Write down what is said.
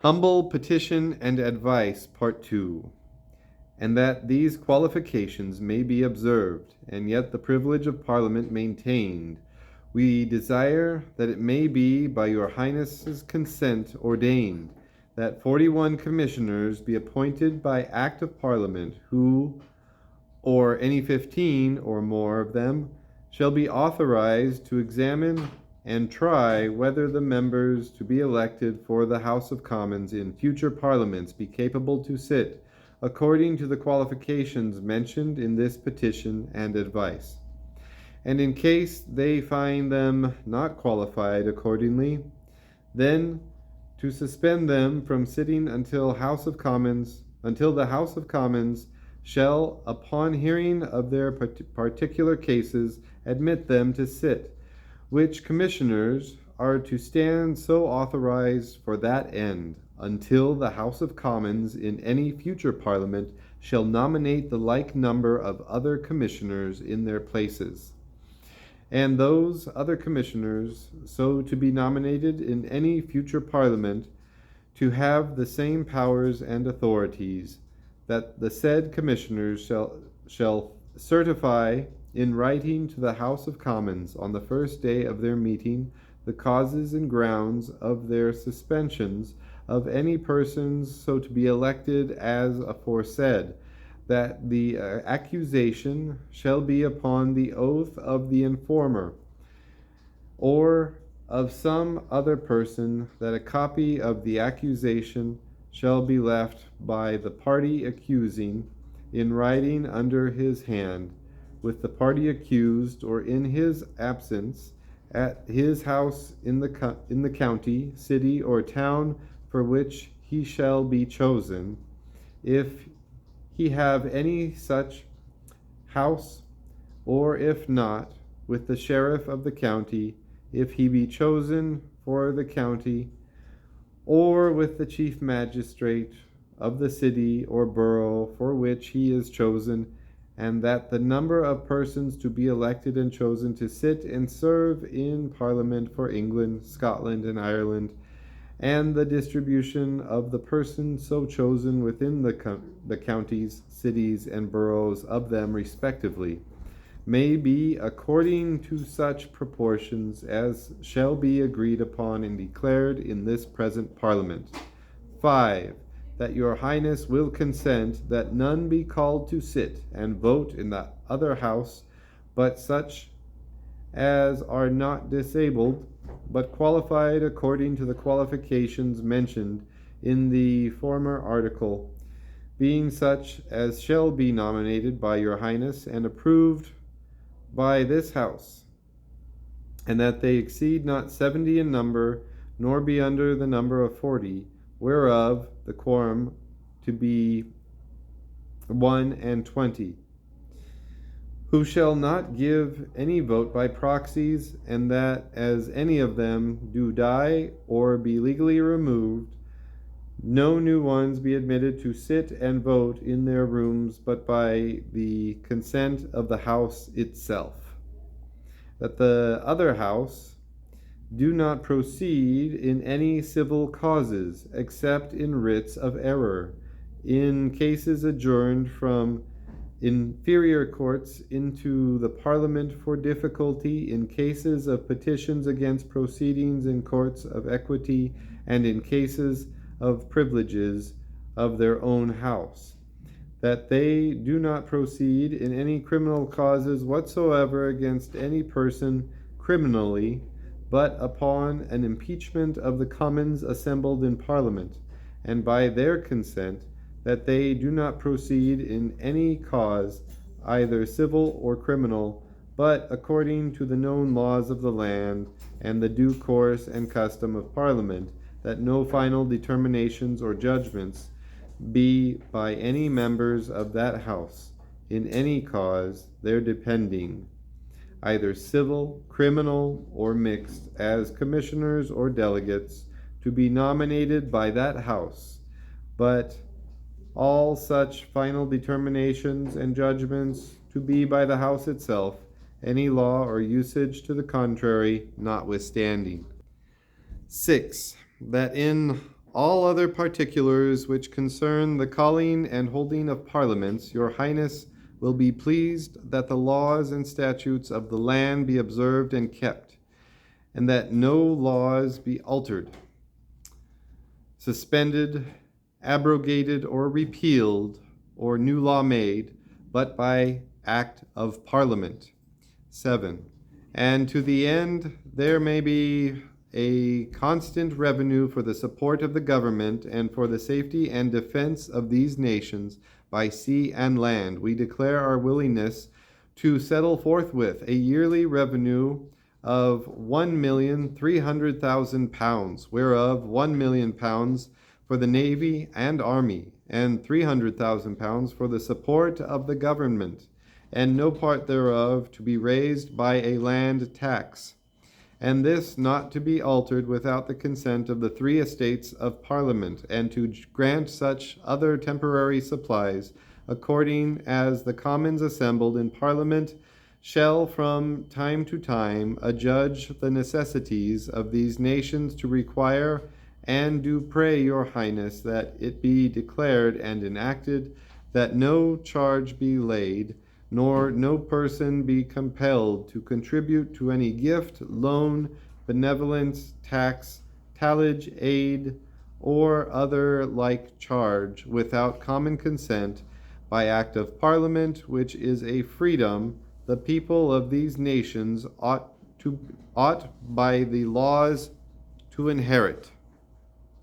Humble Petition and Advice, Part 2. And that these qualifications may be observed, and yet the privilege of Parliament maintained, we desire that it may be by your Highness's consent ordained, that 41 commissioners be appointed by Act of Parliament, who, or any 15 or more of them, shall be authorized to examine and try whether the members to be elected for the House of Commons in future parliaments be capable to sit according to the qualifications mentioned in this petition and advice. And in case they find them not qualified accordingly, then to suspend them from sitting until the House of Commons shall, upon hearing of their particular cases, admit them to sit, which commissioners are to stand so authorized for that end, until the House of Commons in any future Parliament shall nominate the like number of other commissioners in their places. And those other commissioners so to be nominated in any future Parliament to have the same powers and authorities, that the said commissioners shall certify in writing to the House of Commons on the first day of their meeting the causes and grounds of their suspensions of any persons so to be elected as aforesaid, that the accusation shall be upon the oath of the informer, or of some other person, that a copy of the accusation shall be left by the party accusing in writing under his hand, with the party accused, or in his absence, at his house in the county, city, or town for which he shall be chosen, if he have any such house, or if not, with the sheriff of the county, if he be chosen for the county, or with the chief magistrate of the city or borough for which he is chosen, and that the number of persons to be elected and chosen to sit and serve in Parliament for England, Scotland, and Ireland, and the distribution of the persons so chosen within the counties, cities, and boroughs of them respectively, may be according to such proportions as shall be agreed upon and declared in this present Parliament. 5. That your Highness will consent that none be called to sit and vote in the other house, but such as are not disabled, but qualified according to the qualifications mentioned in the former article, being such as shall be nominated by your Highness and approved by this House, and that they exceed not 70 in number, nor be under the number of 40, whereof the quorum to be 120, who shall not give any vote by proxies, and that as any of them do die or be legally removed, no new ones be admitted to sit and vote in their rooms but by the consent of the House itself. That the other House do not proceed in any civil causes, except in writs of error, in cases adjourned from inferior courts into the Parliament for difficulty, in cases of petitions against proceedings in courts of equity, and in cases of privileges of their own house. That they do not proceed in any criminal causes whatsoever against any person criminally, but upon an impeachment of the Commons assembled in Parliament, and by their consent, that they do not proceed in any cause, either civil or criminal, but according to the known laws of the land and the due course and custom of Parliament, that no final determinations or judgments be by any members of that House in any cause there depending, either civil, criminal, or mixed, as commissioners or delegates, to be nominated by that House, but all such final determinations and judgments to be by the House itself, any law or usage to the contrary notwithstanding. 6. That in all other particulars which concern the calling and holding of parliaments, your highness will be pleased that the laws and statutes of the land be observed and kept, and that no laws be altered, suspended, abrogated, or repealed, or new law made, but by act of Parliament. 7. And to the end there may be a constant revenue for the support of the government and for the safety and defense of these nations by sea and land, we declare our willingness to settle forthwith a yearly revenue of £1,300,000, whereof £1,000,000 for the Navy and Army, and £300,000 for the support of the government, and no part thereof to be raised by a land tax, and this not to be altered without the consent of the 3 estates of Parliament, and to grant such other temporary supplies, according as the Commons assembled in Parliament shall from time to time adjudge the necessities of these nations to require, and do pray your highness that it be declared and enacted, that no charge be laid, nor no person be compelled to contribute to any gift, loan, benevolence, tax, tallage, aid, or other like charge, without common consent, by act of Parliament, which is a freedom the people of these nations ought by the laws to inherit.